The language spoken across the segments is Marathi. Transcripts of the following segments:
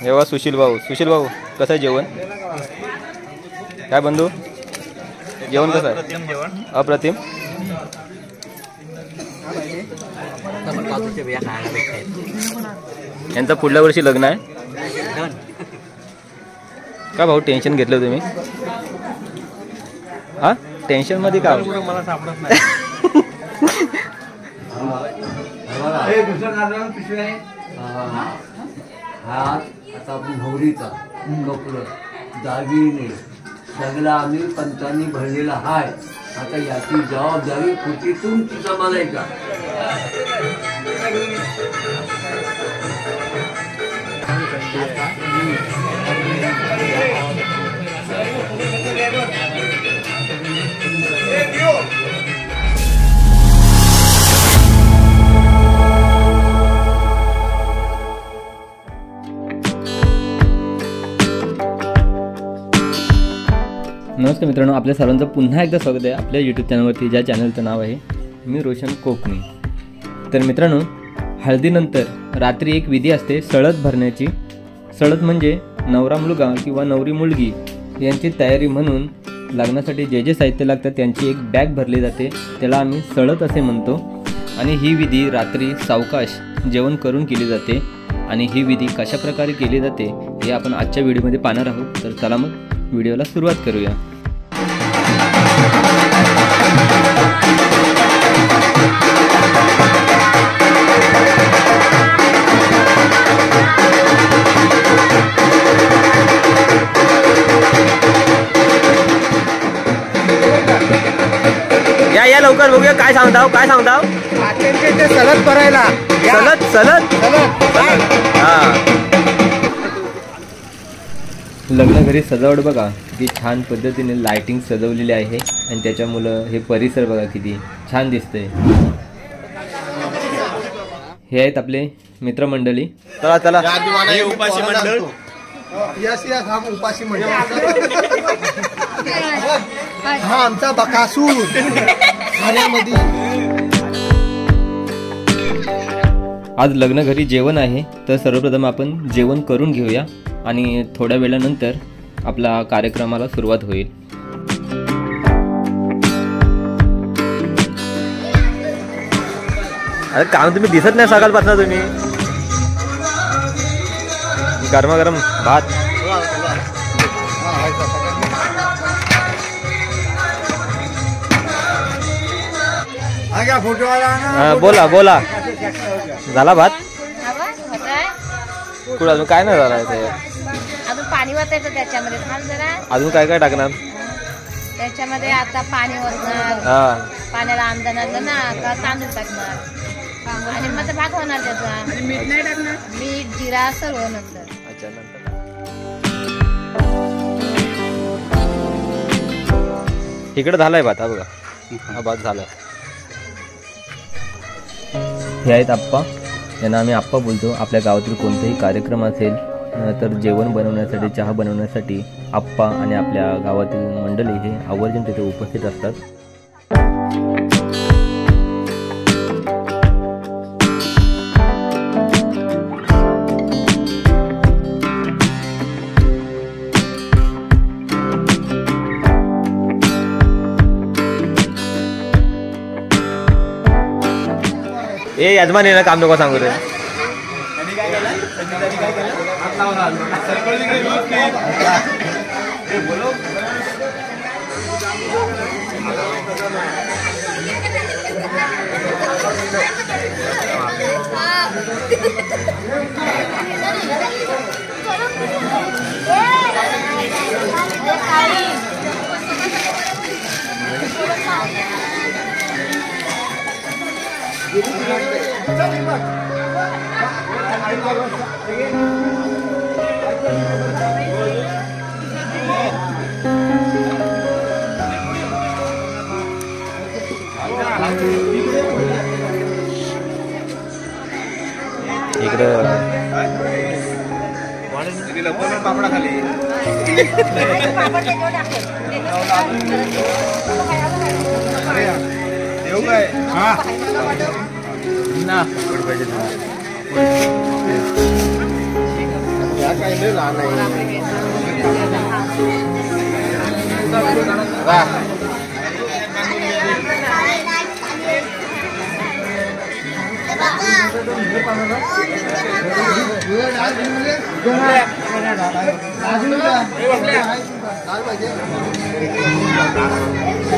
हे बघा सुशील भाऊ कसं आहे जेवण? काय बंधू जेवण कसं आहे? अप्रतिम. यांचं पुढल्या वर्षी लग्न आहे का भाऊ? टेन्शन घेतलं तुम्ही? हा टेन्शन मध्ये का? मला सापडत नाही. आता नवरीचा कपडं दागिने सगळा आम्ही पंचांनी भरलेला आहे. आता याची जबाबदारी कुठे तुमची सांभाळायचा. नमस्कार मित्रांनो, आपल्या सर्वांचं पुन्हा एकदा स्वागत आहे आपल्या यूट्यूब चॅनलवरती, ज्या चॅनलचं नाव आहे मी रोशन कोकणी. तर मित्रांनो, हळदीनंतर रात्री एक विधी असते सळद भरण्याची. सळद म्हणजे नवरा मुलगा किंवा नवरी मुलगी यांची तयारी म्हणून लग्नासाठी जे जे साहित्य लागतं त्यांची एक बॅग भरली जाते, त्याला आम्ही सळद असे म्हणतो. आणि ही विधी रात्री सावकाश जेवण करून केली जाते. आणि ही विधी कशाप्रकारे केली जाते हे आपण आजच्या व्हिडिओमध्ये पाहणार आहोत. तर चला मग व्हिडिओला सुरुवात करूया. या लवकर बघूया काय सांगताव. सलद भरायला सलद हा. लग्न घरी सजावट बघा किती छान पद्धतीने लाइटिंग सजवलेली आहे. आणि त्याच्यामुळं हे परिसर बघा किती छान दिसतंय. हे आहेत आपले मित्रमंडळी. चला हे उपाशी मंडळ. हम उपाशी मंडळ. हा आमचा बकासूर खाण्यामध्ये. आज लग्न घरी जेवण आहे, तर सर्वप्रथम आपण जेवण करून घेऊया आणि थोड्या वेळानंतर आपला कार्यक्रमाला सुरुवात होईल. अरे काम तुम्ही दिसत नाही सकाळपासून. तुम्ही गरमागरम भात. बोला झाला भात? कुठं अजून काय नाही झाला? अजून पाणी वाटायचं त्याच्यामध्ये. थांब जरा. अजून काय काय टाकणार त्याच्यामध्ये? आता पाणी ओतणार. पाण्याला आमदान आणलं ना का तांदूळ टाकणार आणि मग भात होणार त्याचा. मीठ नाही टाकणार? मीठ जिरा सर्व नंतर. अच्छा, नंतर इकडे झालाय भात. हा बघा, हा भात झाला. हे आहेत आप्पा, यांना आम्ही आप्पा बोलतो. आपल्या गावातील कोणताही कार्यक्रम असेल तर जेवण बनवण्यासाठी, चहा बनवण्यासाठी आप्पा आणि आपल्या गावातील मंडळी हे आवर्जून तिथे उपस्थित असतात. ए यजमान आहे ना, काम नको सांगू रे. इकडं पापडा खाली देऊ काय? हा ना पाहिजे.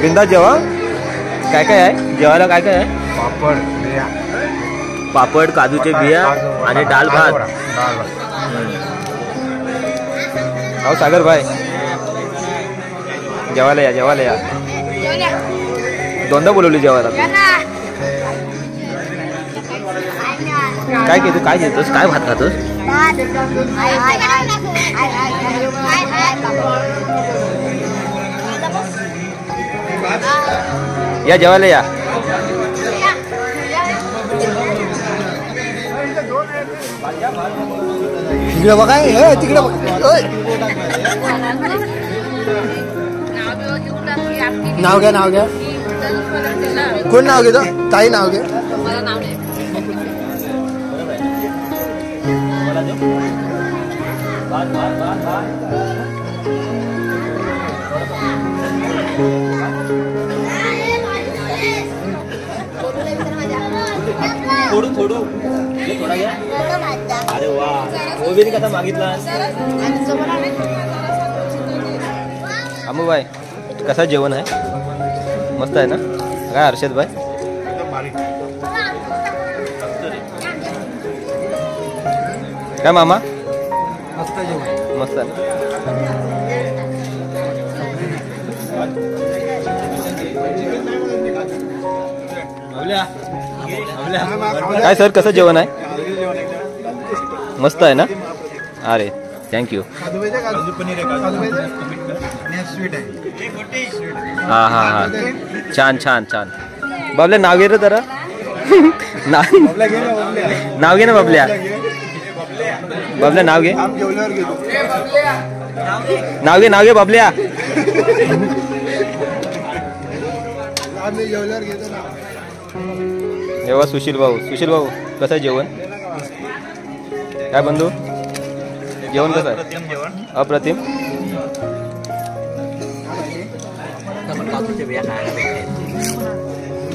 बिंदा जेवा काय काय आहे जेवायला काय काय आहे? पापड काजूचे बिया आणि डाल भात. अहो सागर भाई जेवायला या जेवायला या. दोनदा बोलवली जेवायला. काय घेतो काय घेतोस काय भात खातोस? या जेवायला या. तिकडे बघा तिकडे बघा. नाव घ्या नाव घ्या. कोण नाव घेतो? ताई नाव घे. अरे वा ओबीने कसा मागितला. अमू भाई कसा जेवण आहे? मस्त आहे ना. काय हर्षद भाई काय मामा मस्त आहे. काय सर कसं जेवण आहे? मस्त आहे ना. अरे थँक्यू. हा हा हा छान छान छान. बाबल्या नाव घे रे जरा. नाव घे ना बाबल्या. बाबल्या नाव घे. नाव घे बाबल्या. एव्हा सुशील भाऊ कसं आहे जेवण? काय बंधू जेवण कसं आहे? अप्रतिम.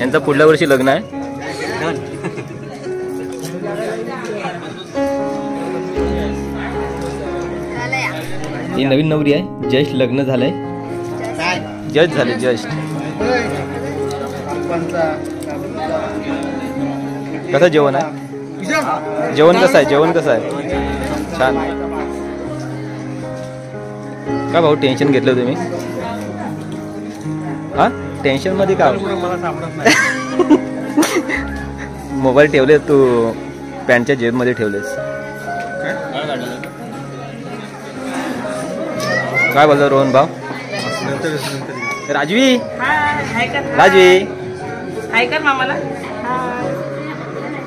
यांचं पुढल्या वर्षी लग्न आहे. ही नवीन नवरी आहे. जस्ट लग्न झालंय. जस्ट झाले जस्ट. कसं जेवण आहे? जेवण कसं आहे? छान. का भाऊ टेन्शन घेतलं तुम्ही? हा टेन्शन मध्ये का? मोबाईल ठेवले तू पॅन्टच्या जेबमध्ये ठेवलेस. काय बोलतो रोहन भाऊ? राजवी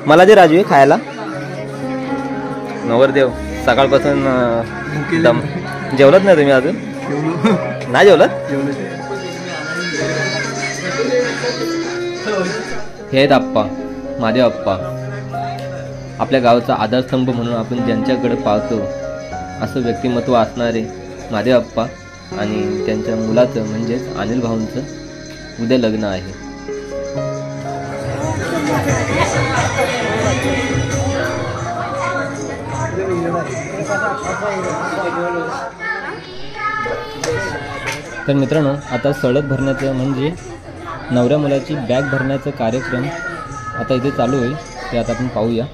मला दे राजवी खायला. नवरदेव सकाळपासून दम. जेवलत नाही तुम्ही अजून? नाही जेवलत? हे आहेत आप्पा महादेव आप्पा. आपल्या गावाचा आधारस्तंभ म्हणून आपण ज्यांच्याकडे पाहतो असं व्यक्तिमत्व असणारे महादेव आप्पा आणि त्यांच्या मुलाचं म्हणजेच अनिल भाऊंचं उद्या लग्न आहे. तर मित्रांनो आता सळद भरण्याचं म्हणजे नवऱ्या मुलाची बॅग भरण्याचा कार्यक्रम आता इथे चालू होईल. ते आता आपण पाहूया.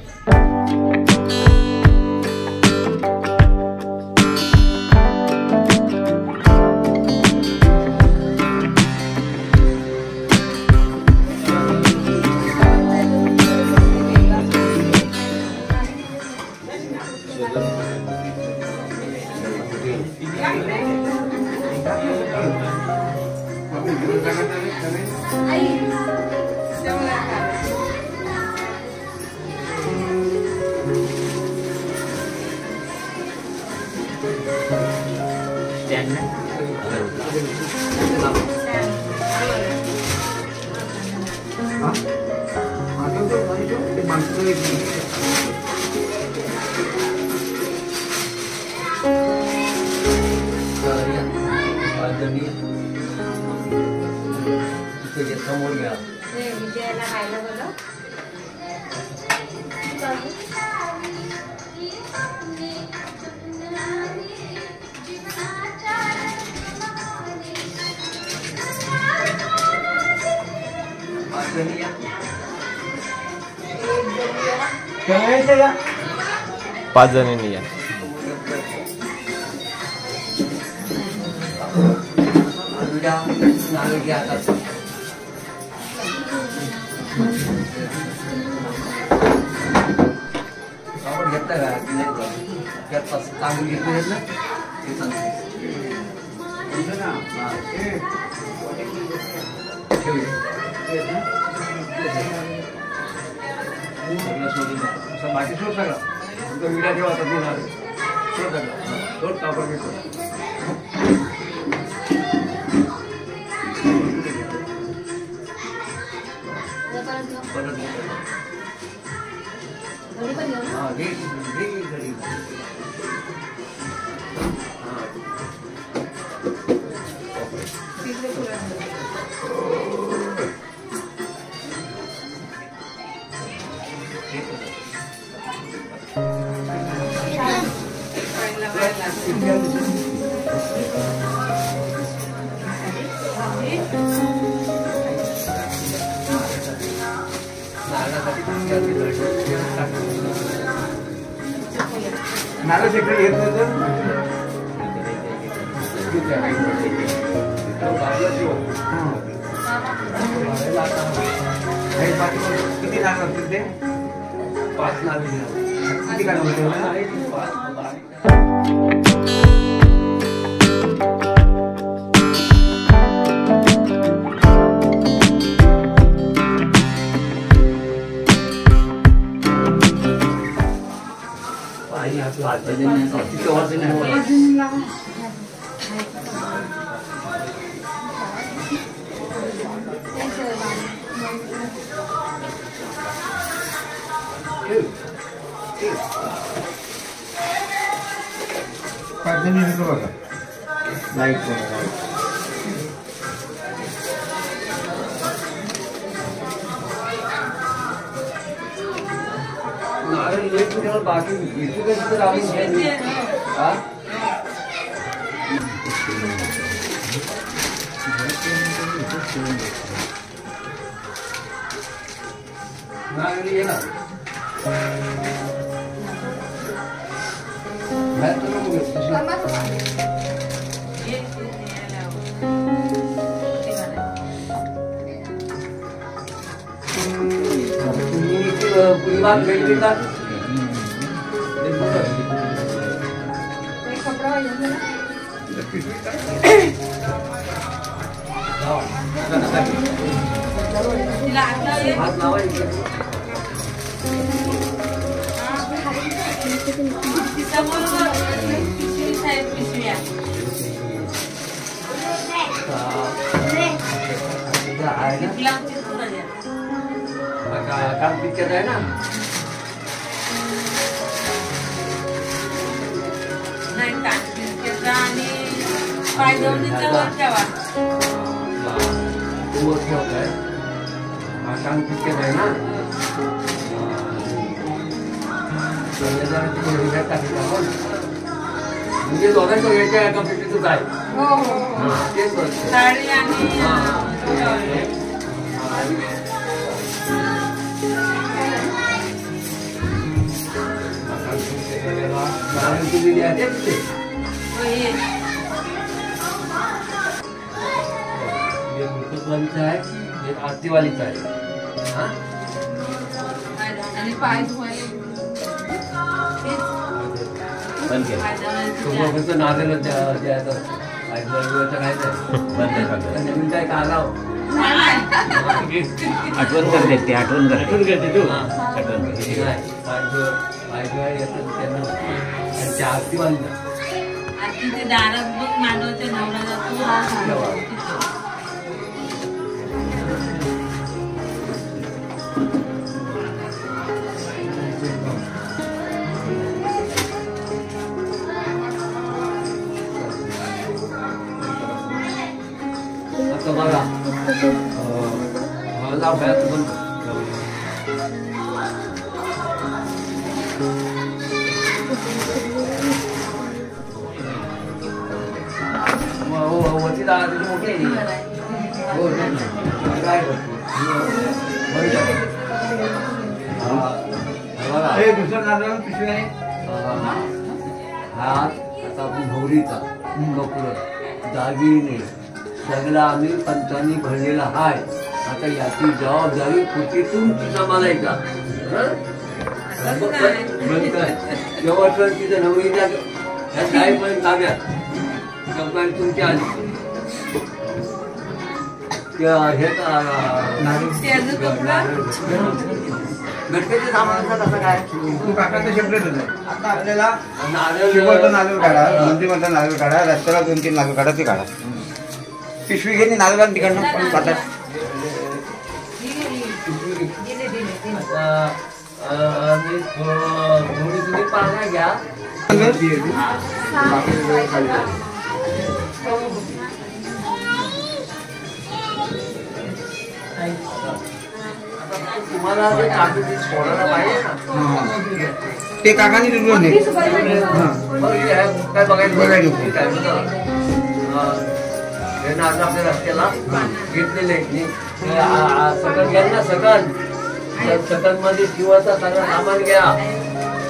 समोर घ्या. विजयाला खायला बोलव. पाच जणांनी या. घेतला का तांदूळ घेतले ना बाकी सोड सगळं विड्या ठेवा सोड सगळं सोड कापड घेतो. नारळ शेकडे घेत किती नारळ असतील ते 5 नारळ किती काय लाईट बाकी काम पिक्चर आहे ना नाही का पिक्चरचा आणि पायदवणीचा वर ठेवा वर ठेवताय काम पिक्चर आहे ना म्हणजे दोघांचं घ्यायच्या कंपनीतच आहे तेच साडी आणि आहे एक आरतीवालीचा आहे आणि पाय धुवायला नागेल द्यायचं नवीन काय कालाव आठवण करते ते आठवण करते तू आठवण त्यांना आरतीवालीला तिथे दारात बघ मांडवते नवरा जातो लाव काय तू बंद कर. वरती जागा तिथे मोठी आहे ती. हो काय करतो दुसरं नारळ पिशवी आहे. हा आता आपण भोवरीचा कपूर दागिने सगळा आम्ही पंचांनी भरलेला आहे. आता याची जबाबदारी कुठे तुमची सांभाळायचा. जेव्हा तिथं नवरीच्या ह्या शाळेपर्यंत ताब्यात सगळ्या तुमच्या आली गणपतीचं सामान असं काय तू काकाचं सेपरेट होतं. आता आपल्याला शिवचं नारळ काढा, मंदिरमधला नारळ काढा, रस्त्याला 2-3 नारळ काढा, ते काढा. पिशवी घेतली नारळ तिकडनं पण पातात. थोडी तुम्ही पाहण्या घ्या. तुम्हाला ते कागदी सोडायला पाहिजे ना. ते काकाने दिलं नाही. काय बघायला हे ना आता आपल्या रस्त्याला घेतलेले सकल घ्या ना. सकल मध्ये जीवाचा सगळं सामान घ्या.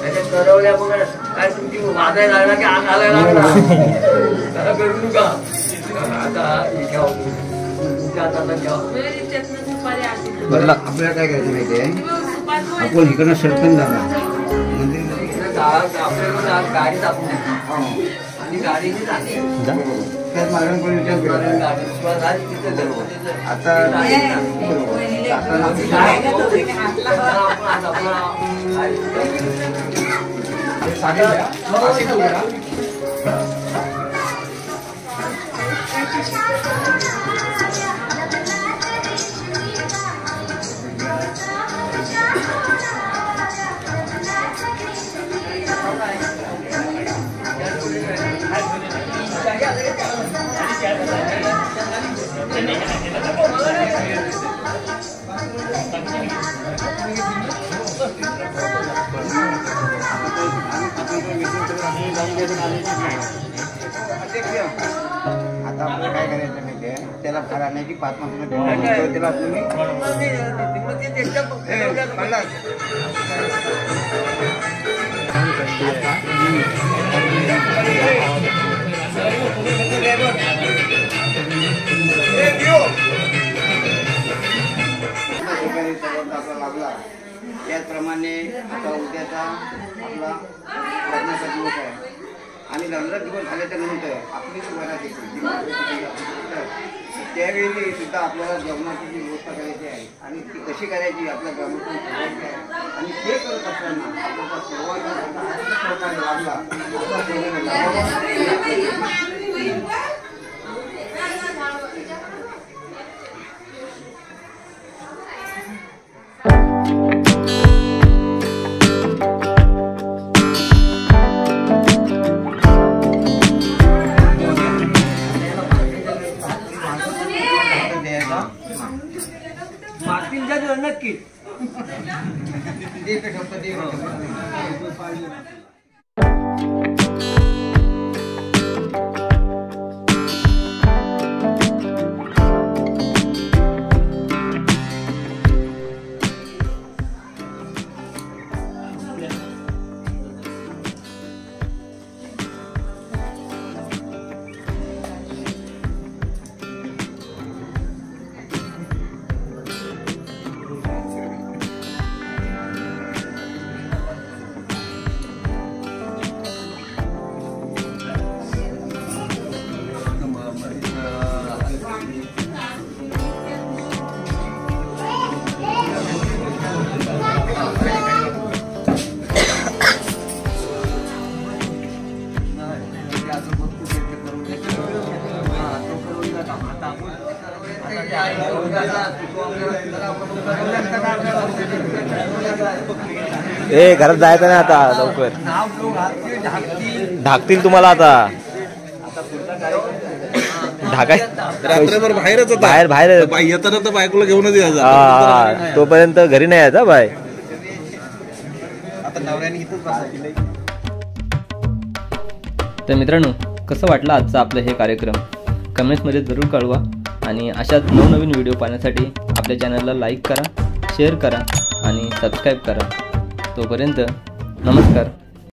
त्याच्या करवल्या मग काय तुमची वाजायला लागला की आग आलायला लागला करू नका. आता घ्या तुमच्या हाताला घ्या. आपल्याला काय करायचं माहितीये, आपण इकडनं सरकून जाणार आपल्याला गाडी दाखवून आणि गाडीने जाते. त्यात मागून कोणी विचार केला आता आता आपल्याला काय करायचं माहितीये, त्याला फार आणण्याची 5 माणसं त्याला लागला. त्याचप्रमाणे आता उद्याचा आपला लग्नाचा दिवस आहे आणि लग्नाचा दिवस झाल्याच्या नंतर आपली सुरुवात येते. त्यावेळी सुद्धा आपल्याला जेवणाची जी व्यवस्था करायची आहे आणि ती कशी करायची आपल्या ग्रामातून शिकायची आहे. आणि ते करत असताना आपल्याला सहकार्य लागला. नक्की ए घरात जायचं नाही आता लवकर, ढाकतील तुम्हाला आता. ढाका रात्रभर बाहेरच होता. बाहेर येताना तर बायकोला घेऊनच यायचा. हा तोपर्यंत घरी नाही यायचा बाय. आता नवऱ्याने इथंच बसायची. तर मित्रांनो कसं वाटलं आजचा आपलं हे कार्यक्रम कमेंट्समध्ये जरूर कळवा आणि अशाच नवनवीन व्हिडिओ पाहण्यासाठी आपल्या चॅनलला लाईक करा, शेअर करा आणि सबस्क्राईब करा. तोपर्यंत नमस्कार.